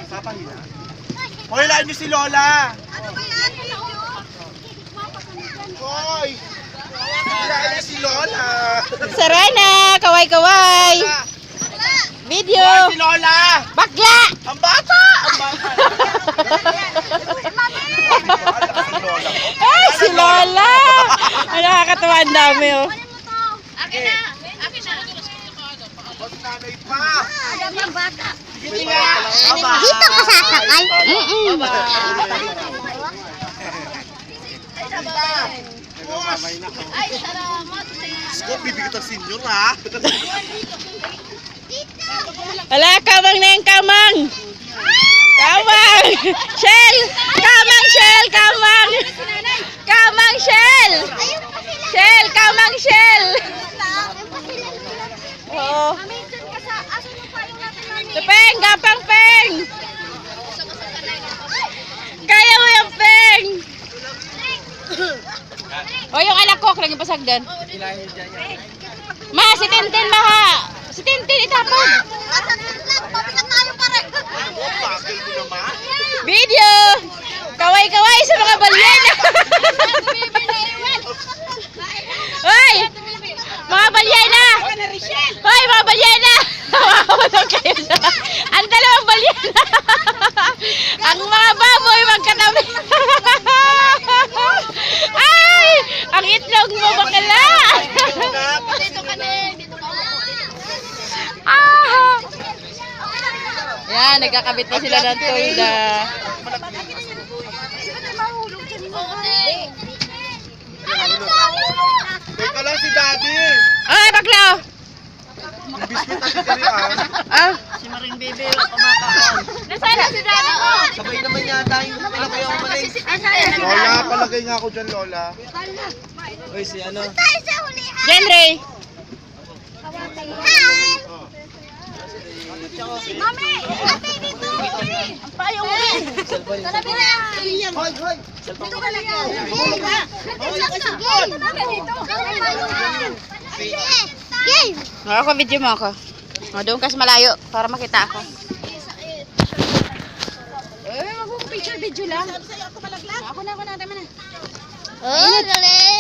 Papahina. Hoy, lahat niyo si Lola. Ano ba yan? Hoy! Lahat niyo si Lola. Sarana, kaway-kaway. Video. Hoy, si Lola. Bakla! Ang bata! Ang bata! Si Lola. Ay, si Lola! Ay, nakakatawa ang dami, oh. Akin na! Akin na! Mas nanay pa. Alam yung bata. Sige nga. Dito ka sasakay? Ay, salamat. Sko, bibigit ang senior ha. Wala, kamang na yung kamang! Kamang! Shell! Kamang, Shell! Kamang! Kamang, Shell! Shell! Kamang, Shell! Oo. Minsan ka sa aso mo pa yung natin mami. Peng! Gapang, Peng! Kaya mo yung Peng! O, yung anak ko, kailangan pasagdan. Ma, si Tintin, maha! Si Tintin, itapag! Pabigat tayo pare. Bakil mo naman. Video! Kaway-kaway sa mga balyena! Hoy! Mga balyena! Hoy, mga balyena! Mawawala kayo sa... Ang dalawang balyena! Ang mga baboy magkatabi! Ay! Ang itlog mo bakala! Dito ka na. Dito ka na. Ah! Yan, nagkakabit na sila ng tulda. Teka lang si Daddy. Ay, bakla! Yung biscuit na si Karian. Ah! Nasaan na si Daddy mo? Sabay naman yata yung pinakaya ko mali. Asan? Lola, palagay nga ako dyan, Lola. Uy, si ano? Tayo sa hulihan. Genre! Hi! Mami! Ate, dito! Ang payo mo rin! Talabi na! Hoy, hoy! Dito ka lang yan! Game! Dito! Game! Nakaka-video mo ako. O, doon ka sa malayo para makita ako. Eh, mag-picture video lang. Ako na, tama na. Oh, dali!